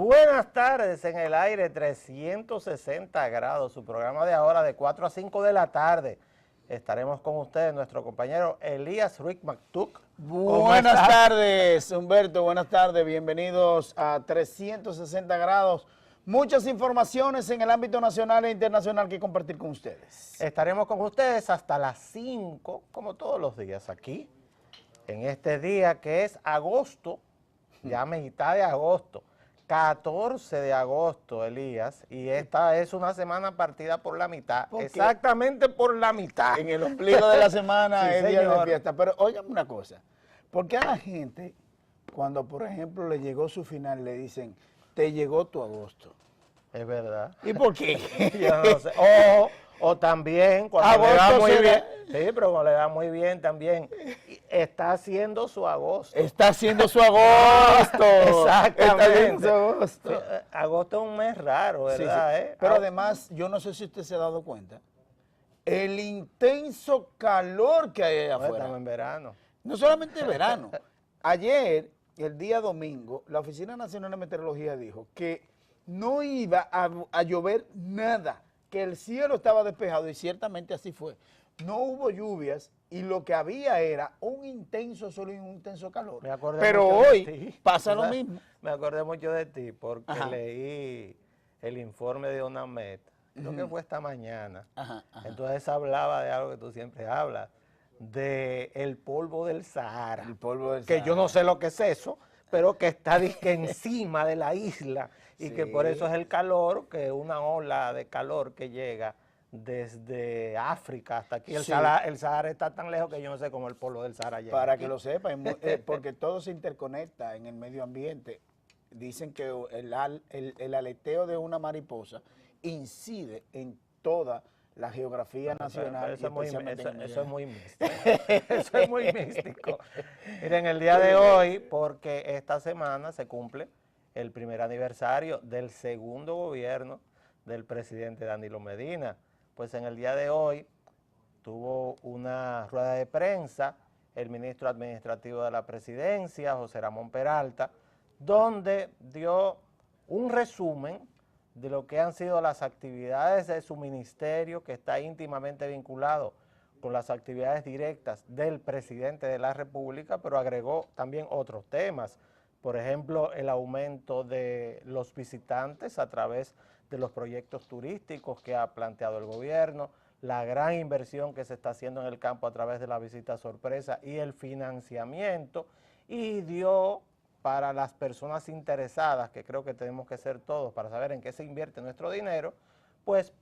Buenas tardes, en el aire 360 grados, su programa de ahora de 4 a 5 de la tarde. Estaremos con ustedes, nuestro compañero Elías Ruiz Mactuc. Buenas tardes, Humberto, buenas tardes, bienvenidos a 360 grados. Muchas informaciones en el ámbito nacional e internacional que compartir con ustedes. Estaremos con ustedes hasta las 5, como todos los días aquí, en este día que es agosto, ya mitad de agosto. 14 de agosto, Elías, y esta es una semana partida por la mitad, exactamente por la mitad. En el ombligo de la semana Sí, es día de señor. fiesta. Pero óigame una cosa, ¿por qué a la gente, cuando por ejemplo le llegó su final, le dicen, te llegó tu agosto? Es verdad. ¿Y por qué? Yo no sé. O también, cuando Agosto le va muy será. bien, sí, pero cuando le va muy bien también, está haciendo su agosto. Está haciendo su agosto. Exactamente. Está haciendo su agosto. Sí, agosto es un mes raro, Sí, ¿verdad? sí. Pero además, yo no sé si usted se ha dado cuenta, el intenso calor que hay allá Estamos afuera. en verano. No solamente verano. Ayer, el día domingo, la Oficina Nacional de Meteorología dijo que no iba a llover nada, que el cielo estaba despejado y ciertamente así fue. No hubo lluvias y lo que había era un intenso sol y un intenso calor. Me acordé Pero mucho de hoy ti. pasa lo ¿Sabes? mismo. Me acordé mucho de ti porque Ajá. leí el informe de UNAMED, creo que fue esta mañana. Ajá, ajá. Entonces hablaba de algo que tú siempre hablas, de el polvo del Sahara. El polvo del que yo no Sahara. sé lo que es eso, pero que está dizque encima de la isla y que por eso es el calor, que una ola de calor que llega desde África hasta aquí. El Sí. Sahara está tan lejos que yo no sé cómo el polvo del Sahara llega Para aquí. que lo sepan, porque todo se interconecta en el medio ambiente. Dicen que el aleteo de una mariposa incide en toda la geografía nacional. Eso, y especialmente en el eso es medio. muy místico. Eso es muy místico. Miren, el día de hoy, porque esta semana se cumple el primer aniversario del segundo gobierno del presidente Danilo Medina. Pues en el día de hoy tuvo una rueda de prensa el ministro administrativo de la presidencia, José Ramón Peralta, donde dio un resumen de lo que han sido las actividades de su ministerio, que está íntimamente vinculado con las actividades directas del presidente de la República, pero agregó también otros temas, por ejemplo, el aumento de los visitantes a través de los proyectos turísticos que ha planteado el gobierno, la gran inversión que se está haciendo en el campo a través de la visita sorpresa y el financiamiento, y dio para las personas interesadas, que creo que tenemos que ser todos para saber en qué se invierte nuestro dinero, pues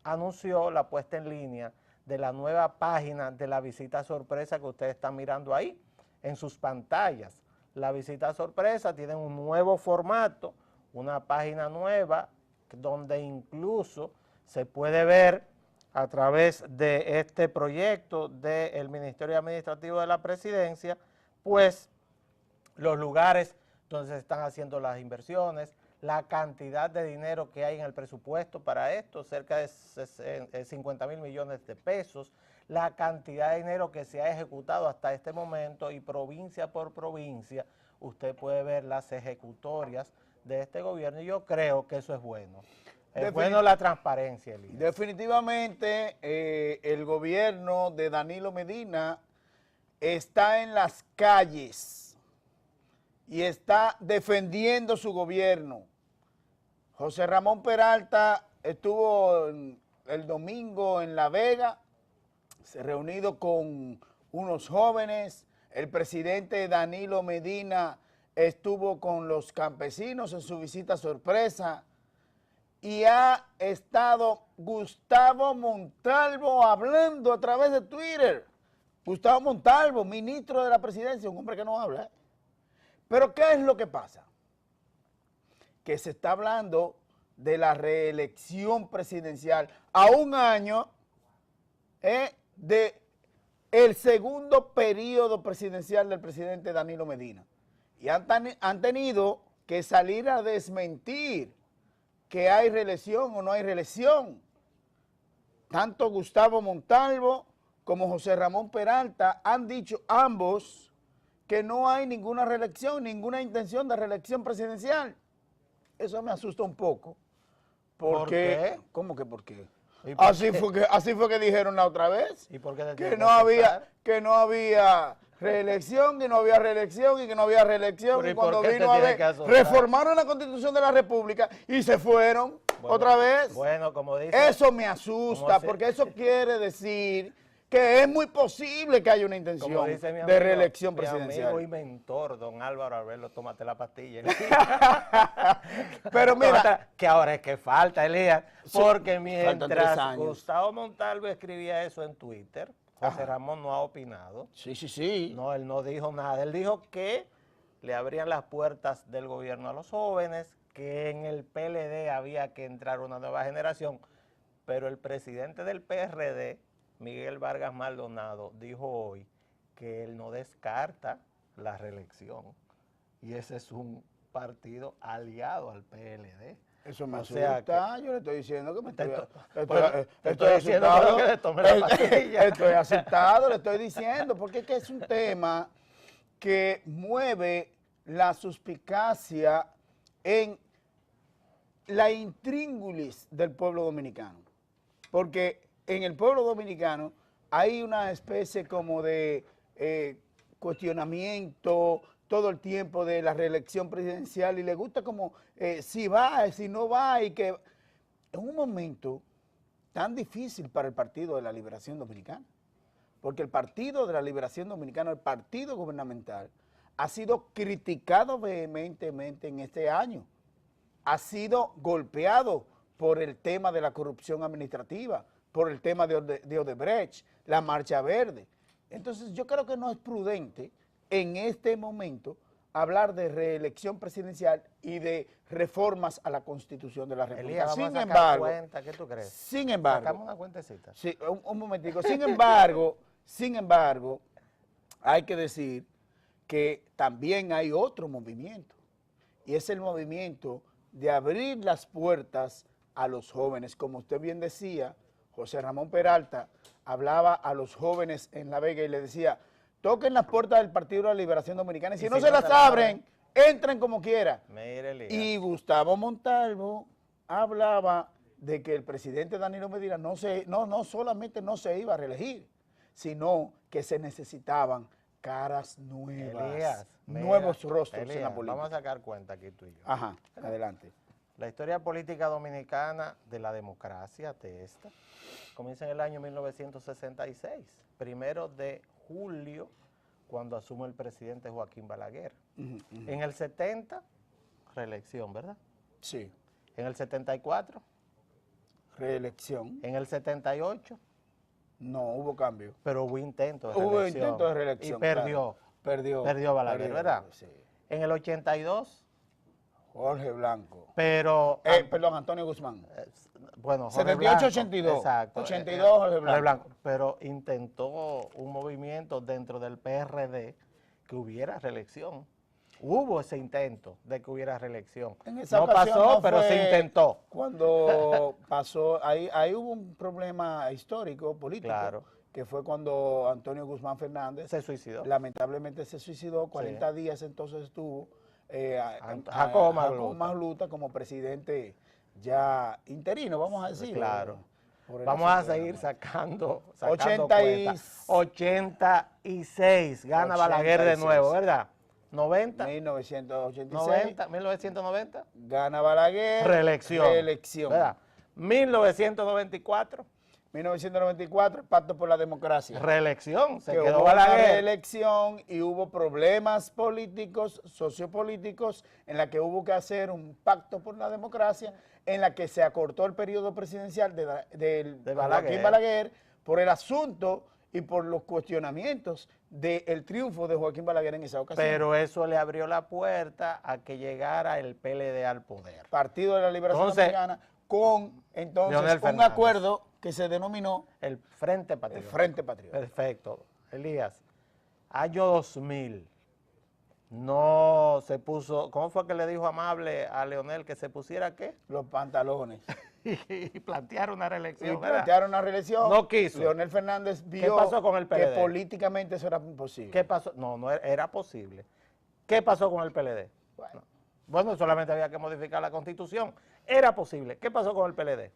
anunció la puesta en línea de la nueva página de la visita sorpresa que ustedes están mirando ahí en sus pantallas. La visita sorpresa tiene un nuevo formato, una página nueva, donde incluso se puede ver a través de este proyecto del Ministerio Administrativo de la Presidencia, pues los lugares donde se están haciendo las inversiones, la cantidad de dinero que hay en el presupuesto para esto, cerca de 50.000 millones de pesos, la cantidad de dinero que se ha ejecutado hasta este momento y provincia por provincia, usted puede ver las ejecutorias de este gobierno y yo creo que eso es bueno. Es bueno la transparencia, Elías. Definitivamente el gobierno de Danilo Medina está en las calles y está defendiendo su gobierno. José Ramón Peralta estuvo el domingo en La Vega, se reunido con unos jóvenes. El presidente Danilo Medina estuvo con los campesinos en su visita sorpresa y ha estado Gustavo Montalvo hablando a través de Twitter. Gustavo Montalvo, ministro de la presidencia, un hombre que no habla. Pero ¿qué es lo que pasa? Que se está hablando de la reelección presidencial a un año de el segundo periodo presidencial del presidente Danilo Medina. Y han tenido que salir a desmentir que hay reelección o no hay reelección. Tanto Gustavo Montalvo como José Ramón Peralta han dicho ambos que no hay ninguna reelección, ninguna intención de reelección presidencial. eso me asusta un poco. ¿Por qué? ¿Cómo que por qué? ¿Y por Así fue que dijeron la otra vez. ¿Y por qué te Que tienes no que había, asustar? que no había reelección, que no había reelección y que no había reelección. Pero ¿y Y por cuando qué te vino a tienes ver, que asustar? reformaron la Constitución de la República y se fueron otra vez. Bueno, como dice... Eso me asusta, porque eso quiere decir que es muy posible que haya una Como intención dice mi de amigo, reelección mi amigo y presidencial. mentor, don Álvaro Arbelo, tómate la pastilla. Pero mira, Que ahora es que falta, Elías, Sí, porque faltan 3 mientras años. Gustavo Montalvo escribía eso en Twitter, José Ramón no ha opinado. sí. No, él no dijo nada. Él dijo que le abrían las puertas del gobierno a los jóvenes, que en el PLD había que entrar una nueva generación, pero el presidente del PRD, Miguel Vargas Maldonado, dijo hoy que él no descarta la reelección y ese es un partido aliado al PLD. Eso me O sea asusta, yo le estoy diciendo que me Te estoy, te estoy diciendo que le tome la pastilla. Estoy asustado, le estoy diciendo, porque es que es un tema que mueve la suspicacia en la intríngulis del pueblo dominicano. Porque en el pueblo dominicano hay una especie como de cuestionamiento todo el tiempo de la reelección presidencial y le gusta como si va, si no va, y que en un momento tan difícil para el Partido de la Liberación Dominicana, porque el Partido de la Liberación Dominicana, el partido gubernamental, ha sido criticado vehementemente en este año, ha sido golpeado por el tema de la corrupción administrativa, por el tema de Odebrecht, la Marcha Verde. Entonces yo creo que no es prudente en este momento hablar de reelección presidencial y de reformas a la Constitución de la República. Elías, vamos Sin a sacar embargo, cuenta, ¿qué tú crees? sin embargo, Sacamos una cuentecita. sí, un momentico. Sin embargo, hay que decir que también hay otro movimiento, y es el movimiento de abrir las puertas a los jóvenes. Como usted bien decía, José Ramón Peralta hablaba a los jóvenes en La Vega y le decía, toquen las puertas del Partido de la Liberación Dominicana y si no se las abren, entren como quiera. Mire, Elías. Y Gustavo Montalvo hablaba de que el presidente Danilo Medina no solamente no se iba a reelegir, sino que se necesitaban caras nuevas, Elías, nuevos mira, rostros en la Elías, política. vamos a sacar cuenta aquí tú y yo. Ajá, adelante. La historia política dominicana de la democracia, esta, comienza en el año 1966, 1 de julio, cuando asume el presidente Joaquín Balaguer. En el 70, reelección, ¿verdad? Sí. En el 74, Reelección. en el 78, No, hubo cambio. pero hubo intento de Hubo reelección. intento de reelección. Y perdió. Claro. Perdió Balaguer, ¿verdad? Sí. En el 82, Jorge Blanco. pero... Perdón, Antonio Guzmán. Bueno, Jorge 78, Blanco, 82. Exacto. 82, Jorge Blanco. Pero intentó un movimiento dentro del PRD que hubiera reelección. Hubo ese intento de que hubiera reelección. En esa No ocasión pasó, no pero fue se intentó. Cuando pasó, ahí hubo un problema histórico, político, Claro. que fue cuando Antonio Guzmán Fernández Se suicidó. lamentablemente se suicidó, 40 días entonces estuvo Jacobo Magluta como presidente ya interino, vamos a decir. Claro. por el Vamos a asunto de la seguir muerte. sacando 86 gana Balaguer de 86. nuevo, ¿verdad? 90, 1986, 90, 1990. gana Balaguer. Reelección. Reelección. ¿Verdad? 1994. 1994, el Pacto por la Democracia. Reelección. Se que quedó hubo una Balaguer. reelección y hubo problemas políticos, sociopolíticos, en la que hubo que hacer un pacto por la democracia, en la que se acortó el periodo presidencial de Joaquín Balaguer por el asunto y por los cuestionamientos del triunfo de Joaquín Balaguer en esa ocasión. Pero eso le abrió la puerta a que llegara el PLD al poder. Partido de la Liberación Dominicana con entonces Leonel un Fernández. acuerdo que se denominó El Frente el Patriótico. Frente Patriótico. Perfecto. Elías, año 2000, no se puso, ¿cómo fue que le dijo Amable a Leonel que se pusiera qué? Los pantalones. Y plantear una reelección, Y ¿verdad? plantearon una reelección. No quiso. Leonel Fernández vio pasó con el que PLD? políticamente eso era imposible. ¿Qué pasó? No era posible. ¿Qué pasó con el PLD? Bueno, Bueno, solamente había que modificar la Constitución. Era posible. ¿Qué pasó con el PLD?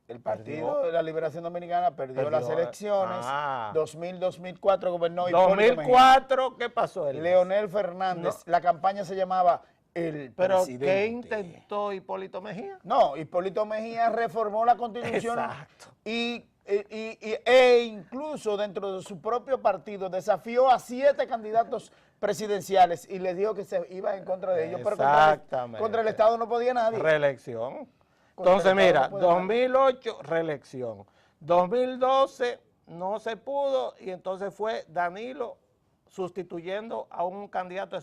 El Partido de la Liberación Dominicana perdió las elecciones. 2000-2004 gobernó Hipólito Mejía. 2004, ¿qué pasó? Leonel Fernández. No. La campaña se llamaba El ¿Pero Presidente. qué intentó Hipólito Mejía? No, Hipólito Mejía reformó la Constitución. Exacto. E incluso dentro de su propio partido desafió a 7 candidatos presidenciales y les dijo que se iba en contra de ellos. Pero contra el Estado no podía nadie. Reelección. Entonces, mira, 2008, reelección. 2012 no se pudo y entonces fue Danilo sustituyendo a un candidato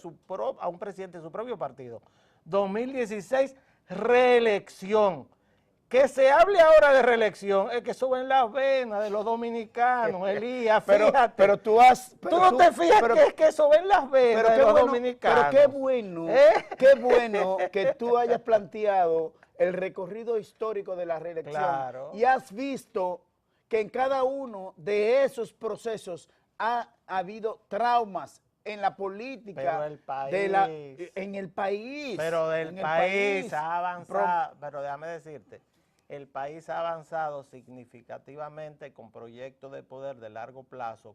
a un presidente de su propio partido. 2016, reelección. Que se hable ahora de reelección es que suben las venas de los dominicanos, Elías, fíjate. Pero tú no te fijas que es que suben las venas de los dominicanos. Pero qué bueno que tú hayas planteado el recorrido histórico de la reelección. Claro. Y has visto que en cada uno de esos procesos ha habido traumas en la política, pero el país, en el país. Pero del país ha avanzado, pero déjame decirte, el país ha avanzado significativamente con proyectos de poder de largo plazo.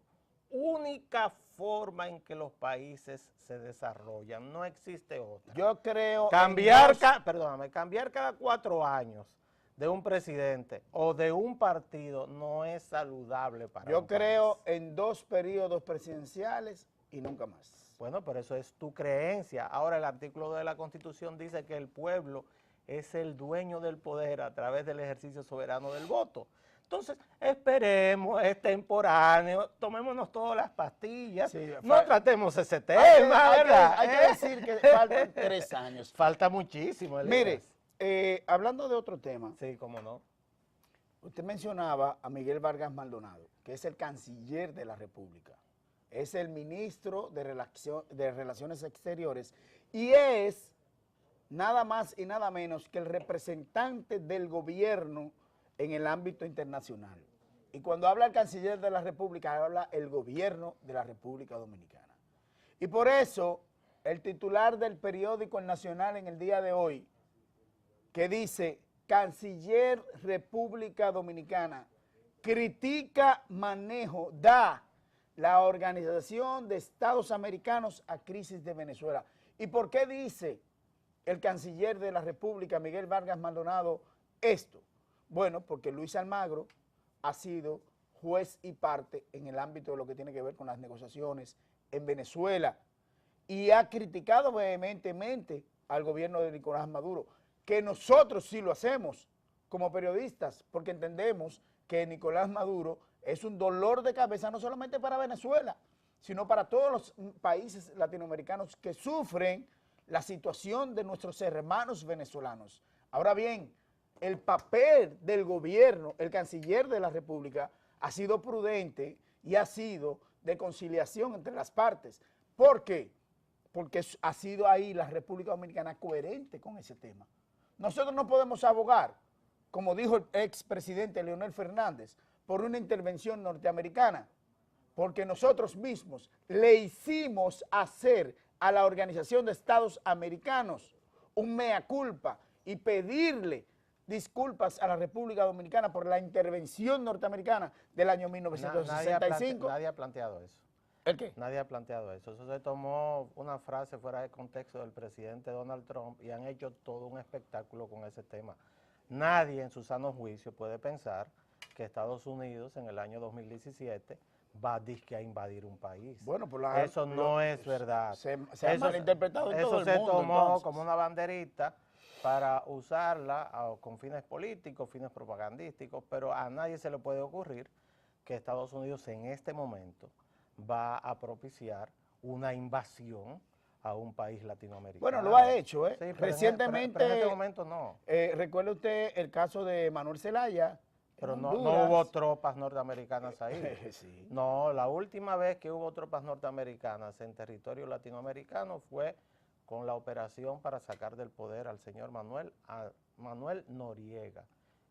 Única forma en que los países se desarrollan, no existe otra. Yo creo... cambiar cada 4 años de un presidente o de un partido no es saludable para Yo creo en 2 periodos presidenciales y nunca más. Bueno, pero eso es tu creencia. Ahora el artículo de la Constitución dice que el pueblo es el dueño del poder a través del ejercicio soberano del voto. Entonces, esperemos, es temporáneo, tomémonos todas las pastillas, sí, no tratemos ese tema, ¿verdad? Hay que decir que faltan 3 años. Falta muchísimo. Mire, hablando de otro tema. Sí, cómo no. Usted mencionaba a Miguel Vargas Maldonado, que es el canciller de la República, es el ministro de Relaciones Exteriores y es nada más y nada menos que el representante del gobierno en el ámbito internacional. Y cuando habla el canciller de la República, habla el gobierno de la República Dominicana. Y por eso, el titular del periódico El Nacional en el día de hoy, que dice, Canciller República Dominicana, critica manejo, da la Organización de Estados Americanos a crisis de Venezuela. ¿Y por qué dice el canciller de la República, Miguel Vargas Maldonado, esto? Bueno, porque Luis Almagro ha sido juez y parte en el ámbito de lo que tiene que ver con las negociaciones en Venezuela y ha criticado vehementemente al gobierno de Nicolás Maduro, que nosotros sí lo hacemos como periodistas, porque entendemos que Nicolás Maduro es un dolor de cabeza no solamente para Venezuela, sino para todos los países latinoamericanos que sufren la situación de nuestros hermanos venezolanos. Ahora bien, el papel del gobierno, el canciller de la República, ha sido prudente y ha sido de conciliación entre las partes. ¿Por qué? Porque ha sido ahí la República Dominicana coherente con ese tema. Nosotros no podemos abogar, como dijo el expresidente Leonel Fernández, por una intervención norteamericana, porque nosotros mismos le hicimos hacer a la Organización de Estados Americanos un mea culpa y pedirle disculpas a la República Dominicana por la intervención norteamericana del año 1965. Nadie ha planteado eso. ¿El qué? Nadie ha planteado eso. Eso se tomó una frase fuera de contexto del presidente Donald Trump y han hecho todo un espectáculo con ese tema. Nadie en su sano juicio puede pensar que Estados Unidos en el año 2017 va a invadir un país. Bueno, eso no es verdad. Se ha malinterpretado en todo el mundo. Eso se tomó como una banderita para usarla con fines políticos, fines propagandísticos, pero a nadie se le puede ocurrir que Estados Unidos en este momento va a propiciar una invasión a un país latinoamericano. Bueno, lo ha hecho, ¿eh? Sí, recientemente, pero en este momento no. ¿Recuerda usted el caso de Manuel Zelaya? Pero no hubo tropas norteamericanas ahí. Sí. No, la última vez que hubo tropas norteamericanas en territorio latinoamericano fue con la operación para sacar del poder al señor Manuel Noriega,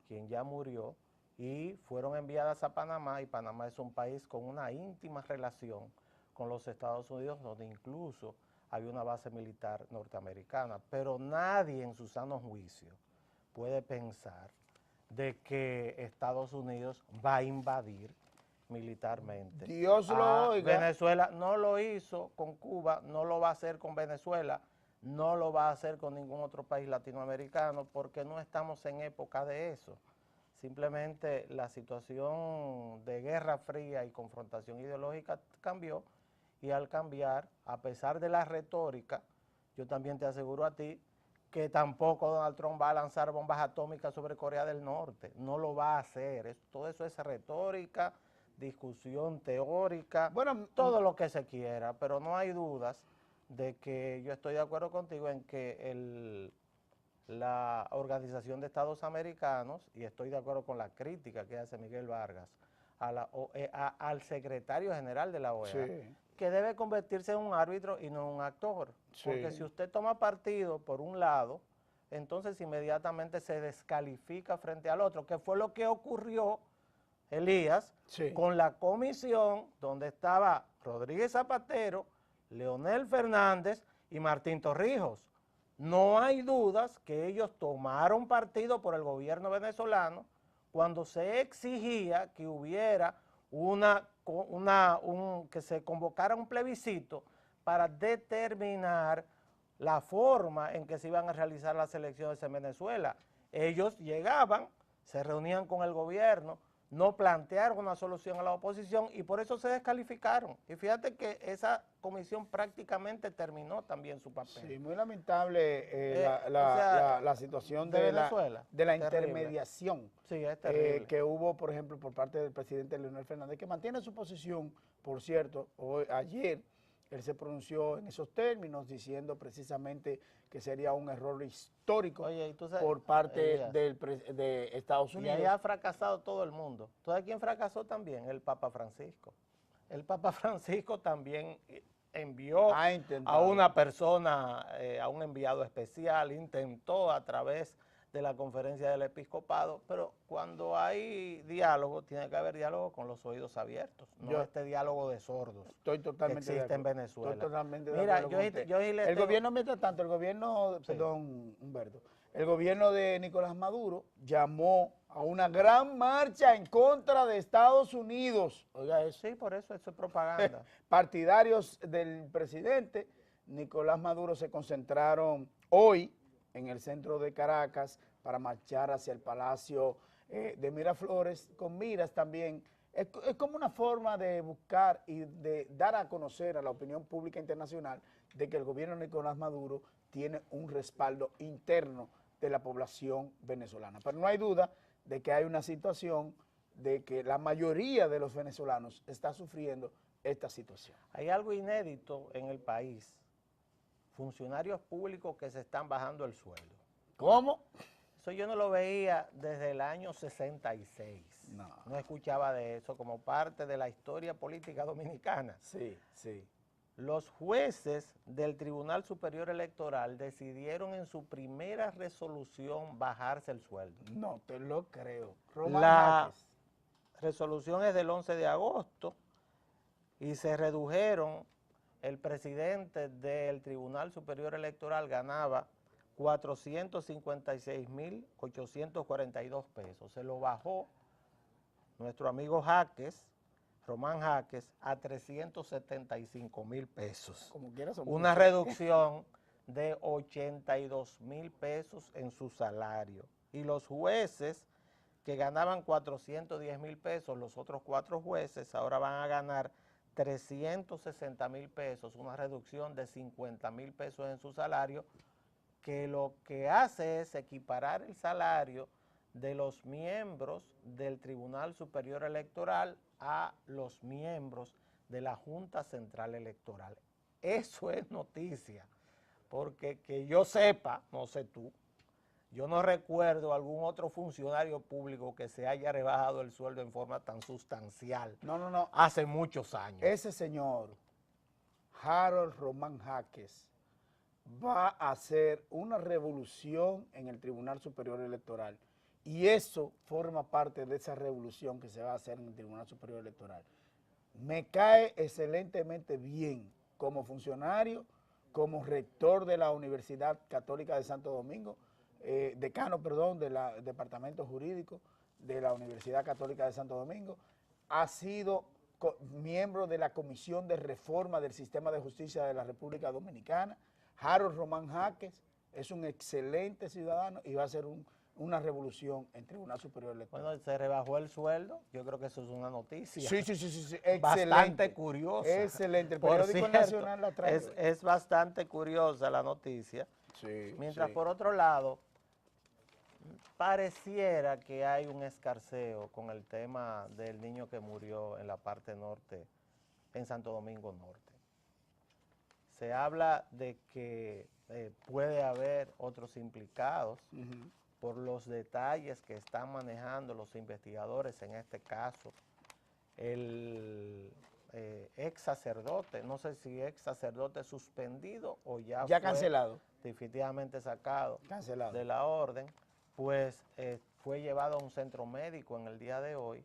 quien ya murió, y fueron enviadas a Panamá, y Panamá es un país con una íntima relación con los Estados Unidos, donde incluso había una base militar norteamericana, pero nadie en su sano juicio puede pensar de que Estados Unidos va a invadir militarmente. Dios lo oiga. Venezuela no lo hizo con Cuba, no lo va a hacer con Venezuela, no lo va a hacer con ningún otro país latinoamericano porque no estamos en época de eso. Simplemente la situación de guerra fría y confrontación ideológica cambió y al cambiar, a pesar de la retórica, yo también te aseguro a ti que tampoco Donald Trump va a lanzar bombas atómicas sobre Corea del Norte, no lo va a hacer, todo eso es retórica, discusión teórica, Bueno, todo lo que se quiera, pero no hay dudas de que yo estoy de acuerdo contigo en que la Organización de Estados Americanos, y estoy de acuerdo con la crítica que hace Miguel Vargas al secretario general de la OEA, sí, que debe convertirse en un árbitro y no en un actor, porque si usted toma partido por un lado, entonces inmediatamente se descalifica frente al otro, que fue lo que ocurrió, Elías, sí. con la comisión donde estaba Rodríguez Zapatero, Leonel Fernández y Martín Torrijos. No hay dudas que ellos tomaron partido por el gobierno venezolano cuando se exigía que hubiera que se convocara un plebiscito para determinar la forma en que se iban a realizar las elecciones en Venezuela. Ellos llegaban, se reunían con el gobierno, no plantearon una solución a la oposición y por eso se descalificaron. Y fíjate que esa comisión prácticamente terminó también su papel. Sí, muy lamentable la situación de Venezuela, de la terrible. intermediación Sí, es terrible. que hubo, por ejemplo, por parte del presidente Leonel Fernández, que mantiene su posición, por cierto, ayer él se pronunció en esos términos diciendo precisamente que sería un error histórico. Oye, ¿tú sabes, por parte Elías, de Estados y Unidos. ahí ha fracasado todo el mundo. ¿Tú sabes quién fracasó también? El Papa Francisco. El Papa Francisco también envió a una persona, a un enviado especial, intentó a través de la conferencia del episcopado, pero cuando hay diálogo, tiene que haber diálogo con los oídos abiertos, no este diálogo de sordos Estoy totalmente que existe en Venezuela. Estoy totalmente de Mira, acuerdo con usted. El gobierno, mientras tanto, el gobierno, perdón, Humberto, el gobierno de Nicolás Maduro llamó a una gran marcha en contra de Estados Unidos. Oiga eso. Sí, por eso es propaganda. Partidarios del presidente Nicolás Maduro se concentraron hoy en el centro de Caracas para marchar hacia el Palacio de Miraflores, con miras también. Es como una forma de buscar y de dar a conocer a la opinión pública internacional de que el gobierno de Nicolás Maduro tiene un respaldo interno de la población venezolana. Pero no hay duda de que hay una situación de que la mayoría de los venezolanos está sufriendo esta situación. Hay algo inédito en el país. Funcionarios públicos que se están bajando el sueldo. ¿Cómo? Eso yo no lo veía desde el año 66. No escuchaba de eso como parte de la historia política dominicana. Sí, sí. Los jueces del Tribunal Superior Electoral decidieron en su primera resolución bajarse el sueldo. No te lo creo. La resolución es del 11 de agosto y se redujeron. El presidente del Tribunal Superior Electoral ganaba 456.842 pesos. Se lo bajó nuestro amigo Jaques, Román Jaques, a 375.000 pesos. Como quiera, una reducción de 82.000 pesos en su salario. Y los jueces que ganaban 410.000 pesos, los otros 4 jueces ahora van a ganar 360.000 pesos, una reducción de 50.000 pesos en su salario, que lo que hace es equiparar el salario de los miembros del Tribunal Superior Electoral a los miembros de la Junta Central Electoral. Eso es noticia, porque que yo sepa, no sé tú, yo no recuerdo algún otro funcionario público que se haya rebajado el sueldo en forma tan sustancial. No. Hace muchos años. Ese señor, Harold Román Jaques, va a hacer una revolución en el Tribunal Superior Electoral. Y eso forma parte de esa revolución que se va a hacer en el Tribunal Superior Electoral. Me cae excelentemente bien como funcionario, como rector de la Universidad Católica de Santo Domingo, decano, perdón, del Departamento Jurídico de la Universidad Católica de Santo Domingo, ha sido miembro de la Comisión de Reforma del Sistema de Justicia de la República Dominicana. Harold Román Jaques es un excelente ciudadano y va a ser una revolución en Tribunal Superior Electoral. Bueno, se rebajó el sueldo, yo creo que eso es una noticia. Sí, excelente. Bastante curiosa. Excelente, el Por periódico cierto, nacional la trae. Es bastante curiosa la noticia. Sí, Mientras sí. por otro lado, pareciera que hay un escarceo con el tema del niño que murió en la parte norte, en Santo Domingo Norte. Se habla de que puede haber otros implicados por los detalles que están manejando los investigadores, en este caso, el ex sacerdote, no sé si ex sacerdote suspendido o ya fue cancelado, definitivamente sacado cancelado de la orden, pues fue llevado a un centro médico en el día de hoy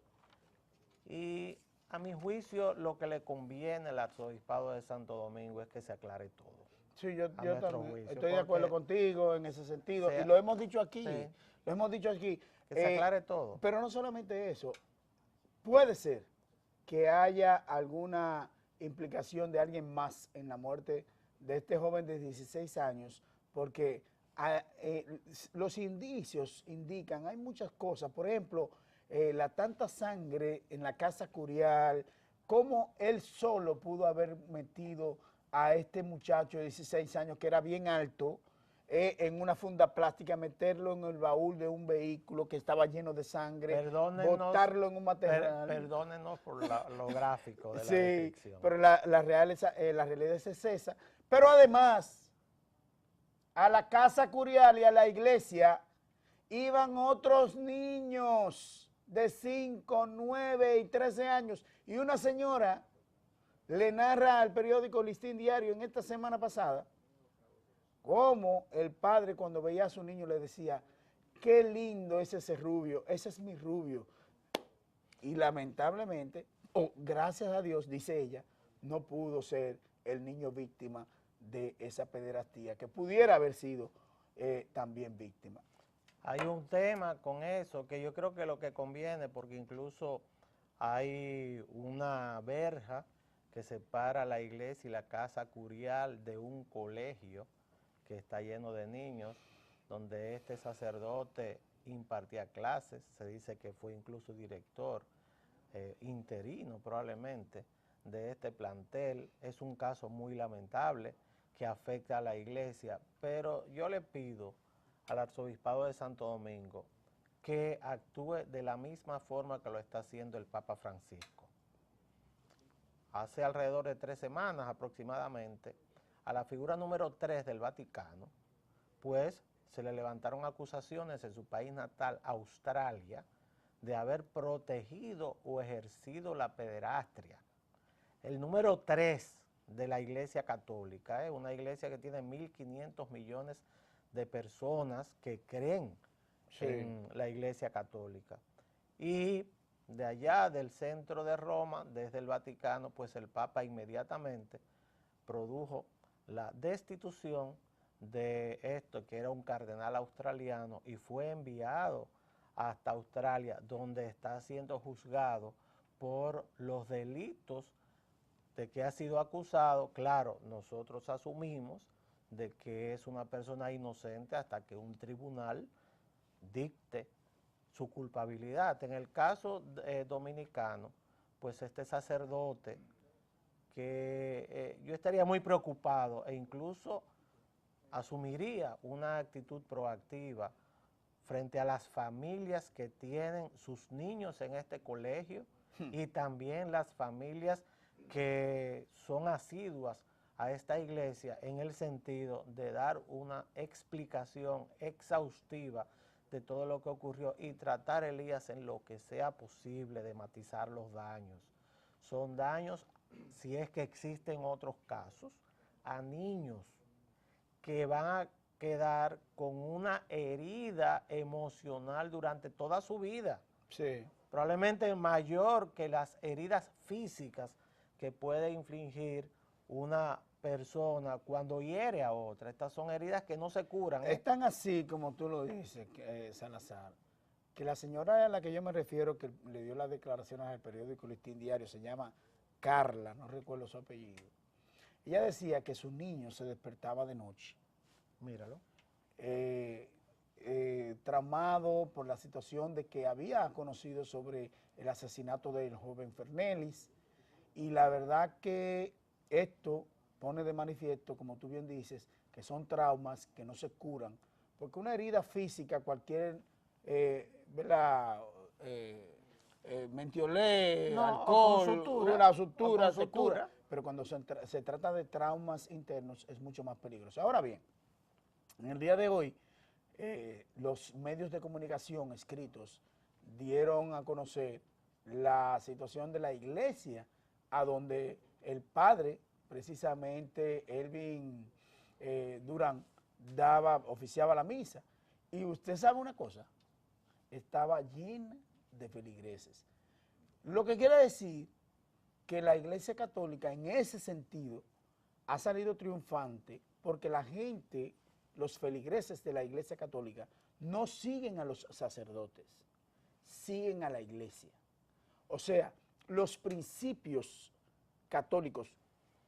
y a mi juicio lo que le conviene al arzobispado de Santo Domingo es que se aclare todo. Sí, yo también juicio, estoy de acuerdo contigo en ese sentido, y lo hemos dicho aquí, que se aclare todo. Pero no solamente eso, puede ser que haya alguna implicación de alguien más en la muerte de este joven de 16 años, porque los indicios indican, hay muchas cosas, por ejemplo, la tanta sangre en la casa curial, cómo él solo pudo haber metido a este muchacho de 16 años, que era bien alto, en una funda plástica, meterlo en el baúl de un vehículo que estaba lleno de sangre, botarlo en un material. Perdónenos por lo gráfico de la descripción. Pero la realidad es esa. Pero además, a la casa curial y a la iglesia iban otros niños de 5, 9 y 13 años. Y una señora le narra al periódico Listín Diario en esta semana pasada cómo el padre, cuando veía a su niño, le decía: qué lindo es ese rubio, ese es mi rubio. Y lamentablemente, gracias a Dios, dice ella, no pudo ser el niño víctima de esa pederastía, que pudiera haber sido también víctima. Hay un tema con eso que yo creo que lo que conviene, porque incluso hay una verja que separa la iglesia y la casa curial de un colegio que está lleno de niños, donde este sacerdote impartía clases, se dice que fue incluso director interino probablemente de este plantel. Es un caso muy lamentable que afecta a la iglesia, pero yo le pido al arzobispado de Santo Domingo que actúe de la misma forma que lo está haciendo el Papa Francisco. Hace alrededor de 3 semanas aproximadamente, a la figura número 3 del Vaticano, pues se le levantaron acusaciones en su país natal, Australia, de haber protegido o ejercido la pederastria. El número 3 de la Iglesia Católica, una iglesia que tiene 1.500 millones de personas que creen en la Iglesia Católica. Y de allá, del centro de Roma, desde el Vaticano, pues el Papa inmediatamente produjo la destitución de esto, que era un cardenal australiano, y fue enviado hasta Australia, donde está siendo juzgado por los delitos de que ha sido acusado. Claro, nosotros asumimos de que es una persona inocente hasta que un tribunal dicte su culpabilidad. En el caso dominicano, pues este sacerdote, que yo estaría muy preocupado e incluso asumiría una actitud proactiva frente a las familias que tienen sus niños en este colegio y también las familias que son asiduas a esta iglesia, en el sentido de dar una explicación exhaustiva de todo lo que ocurrió y tratar, Elías, en lo que sea posible de matizar los daños. Son daños, si es que existen otros casos, a niños que van a quedar con una herida emocional durante toda su vida. Sí. Probablemente mayor que las heridas físicas que puede infligir una persona cuando hiere a otra. Estas son heridas que no se curan. Es tan así como tú lo dices, Salazar, que la señora a la que yo me refiero, que le dio las declaraciones al periódico Listín Diario, se llama Carla, no recuerdo su apellido. Ella decía que su niño se despertaba de noche. Míralo. Traumado por la situación de que había conocido sobre el asesinato del joven Fernelis, y la verdad que esto pone de manifiesto, como tú bien dices, que son traumas que no se curan, porque una herida física, cualquier, mentiolé, No, alcohol, con sutura, una sutura, con se cura, sutura. pero cuando se trata de traumas internos es mucho más peligroso. Ahora bien, en el día de hoy, los medios de comunicación escritos dieron a conocer la situación de la iglesia, a donde el padre, precisamente Elvin Durán, oficiaba la misa. Y usted sabe una cosa, estaba llena de feligreses. Lo que quiere decir que la iglesia católica en ese sentido ha salido triunfante, porque la gente, los feligreses de la iglesia católica, no siguen a los sacerdotes, siguen a la iglesia. O sea, los principios católicos,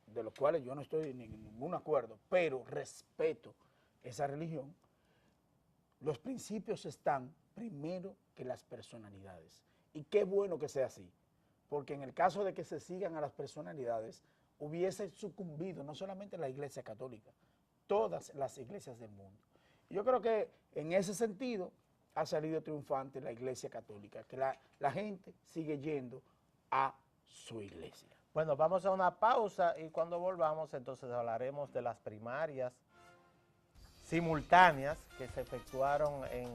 de los cuales yo no estoy en ningún acuerdo, pero respeto esa religión, los principios están primero que las personalidades. Y qué bueno que sea así, porque en el caso de que se sigan a las personalidades, hubiese sucumbido no solamente la iglesia católica, todas las iglesias del mundo. Yo creo que en ese sentido ha salido triunfante la iglesia católica, que la gente sigue yendo a su iglesia. Bueno, vamos a una pausa y cuando volvamos entonces hablaremos de las primarias simultáneas que se efectuaron en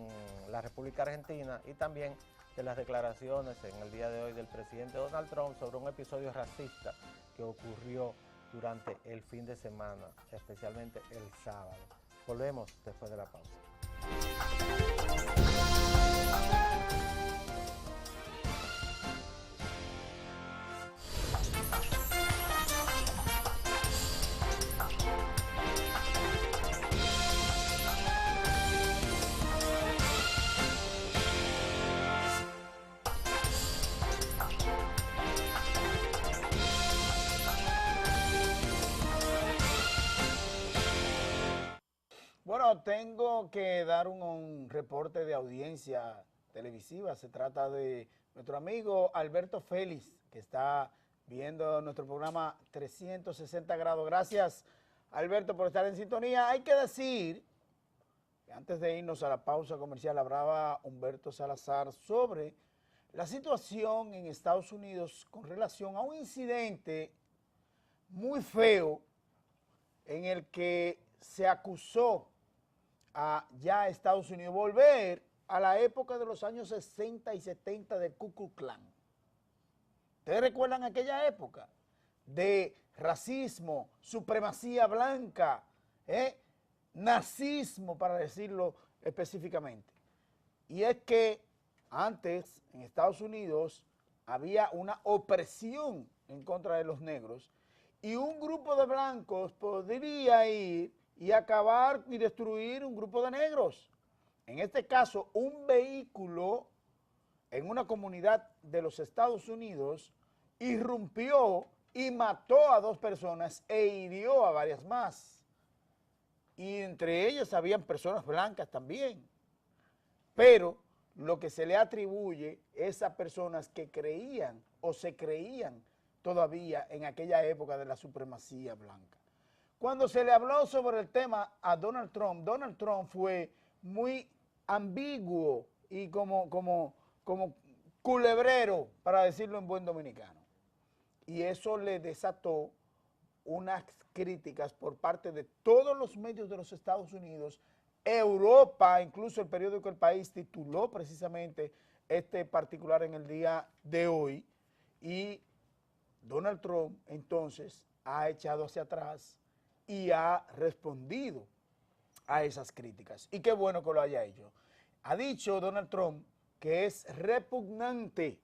la República Argentina y también de las declaraciones en el día de hoy del presidente Donald Trump sobre un episodio racista que ocurrió durante el fin de semana, especialmente el sábado. Volvemos después de la pausa. Bueno, tengo que dar un reporte de audiencia televisiva. Se trata de nuestro amigo Alberto Félix, que está viendo nuestro programa 360 grados. Gracias, Alberto, por estar en sintonía. Hay que decir que antes de irnos a la pausa comercial, hablaba Humberto Salazar sobre la situación en Estados Unidos con relación a un incidente muy feo en el que se acusó a ya Estados Unidos volver a la época de los años 60 y 70 del Ku Klux Klan. ¿Ustedes recuerdan aquella época de racismo, supremacía blanca, nazismo, para decirlo específicamente? Y es que antes en Estados Unidos había una opresión en contra de los negros y un grupo de blancos podría ir y acabar y destruir un grupo de negros. En este caso, un vehículo en una comunidad de los Estados Unidos irrumpió y mató a 2 personas e hirió a varias más. Y entre ellas habían personas blancas también. Pero lo que se le atribuye es a personas que creían o se creían todavía en aquella época de la supremacía blanca. Cuando se le habló sobre el tema a Donald Trump fue muy ambiguo y como culebrero, para decirlo en buen dominicano. Y eso le desató unas críticas por parte de todos los medios de los Estados Unidos, Europa, incluso el periódico El País tituló precisamente este particular en el día de hoy, y Donald Trump entonces ha echado hacia atrás y ha respondido a esas críticas. Y qué bueno que lo haya hecho. Ha dicho Donald Trump que es repugnante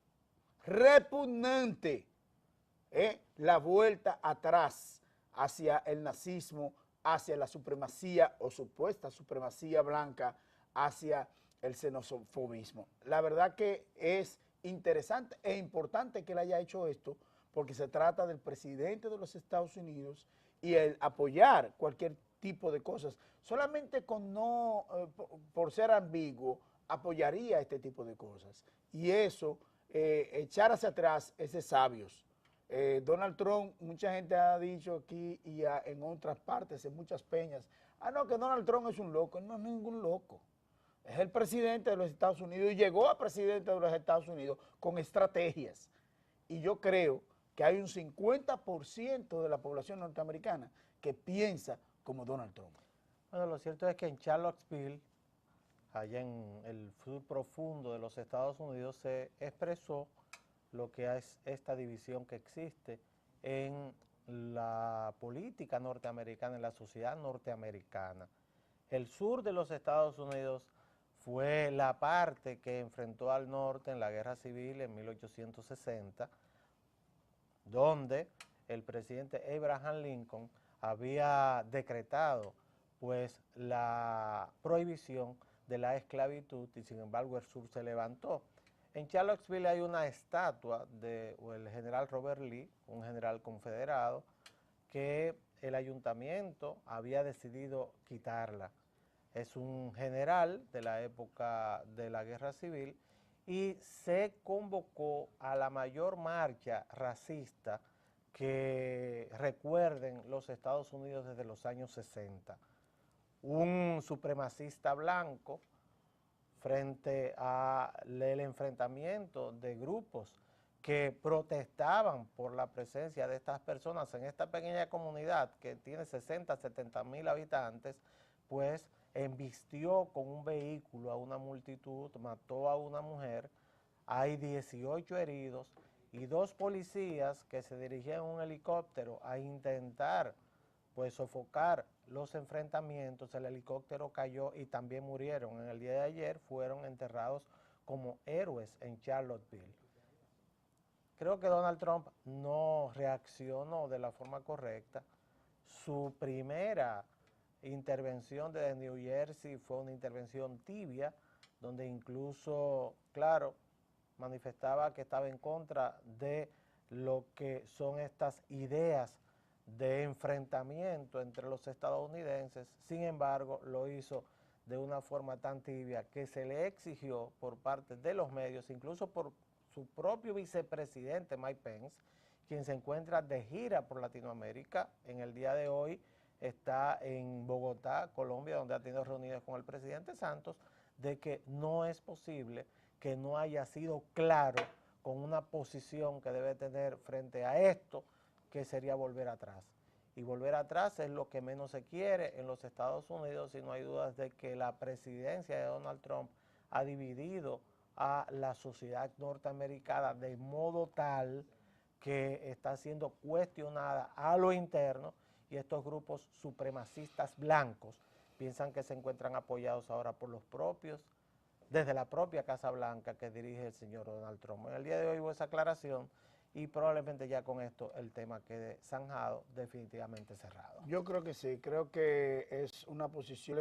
la vuelta atrás hacia el nazismo, hacia la supremacía o supuesta supremacía blanca, hacia el xenofobismo. La verdad que es interesante e importante que él haya hecho esto, porque se trata del presidente de los Estados Unidos y el apoyar cualquier tipo de cosas. Solamente con no, por ser ambiguo, apoyaría este tipo de cosas. Y eso, echar hacia atrás, es de sabios. Donald Trump, mucha gente ha dicho aquí y en otras partes, en muchas peñas, no, que Donald Trump es un loco. No es ningún loco. Es el presidente de los Estados Unidos y llegó a presidente de los Estados Unidos con estrategias. Y yo creo que hay un 50% de la población norteamericana que piensa como Donald Trump. Bueno, lo cierto es que en Charlottesville, allá en el sur profundo de los Estados Unidos, se expresó lo que es esta división que existe en la política norteamericana, en la sociedad norteamericana. El sur de los Estados Unidos fue la parte que enfrentó al norte en la Guerra Civil en 1860, donde el presidente Abraham Lincoln había decretado pues la prohibición de la esclavitud y sin embargo el sur se levantó. En Charlottesville hay una estatua del general Robert Lee, un general confederado, que el ayuntamiento había decidido quitarla. Es un general de la época de la Guerra Civil y se convocó a la mayor marcha racista que recuerden los Estados Unidos desde los años 60. Un supremacista blanco frente al enfrentamiento de grupos que protestaban por la presencia de estas personas en esta pequeña comunidad que tiene 60, 70 mil habitantes, pues embistió con un vehículo a una multitud, mató a una mujer, hay 18 heridos y 2 policías que se dirigían en un helicóptero a intentar pues sofocar los enfrentamientos. El helicóptero cayó y también murieron. En el día de ayer fueron enterrados como héroes en Charlottesville. Creo que Donald Trump no reaccionó de la forma correcta. Su primera intervención desde New Jersey fue una intervención tibia, donde incluso, claro, manifestaba que estaba en contra de lo que son estas ideas de enfrentamiento entre los estadounidenses. Sin embargo, lo hizo de una forma tan tibia que se le exigió por parte de los medios, incluso por su propio vicepresidente Mike Pence, quien se encuentra de gira por Latinoamérica. En el día de hoy está en Bogotá, Colombia, donde ha tenido reuniones con el presidente Santos, de que no es posible que no haya sido claro con una posición que debe tener frente a esto, que sería volver atrás. Y volver atrás es lo que menos se quiere en los Estados Unidos, y no hay dudas de que la presidencia de Donald Trump ha dividido a la sociedad norteamericana de modo tal que está siendo cuestionada a lo interno, y estos grupos supremacistas blancos piensan que se encuentran apoyados ahora por los propios, desde la propia Casa Blanca que dirige el señor Donald Trump. En el día de hoy hubo esa aclaración y probablemente ya con esto el tema quede zanjado, definitivamente cerrado. Yo creo que sí, creo que es una posición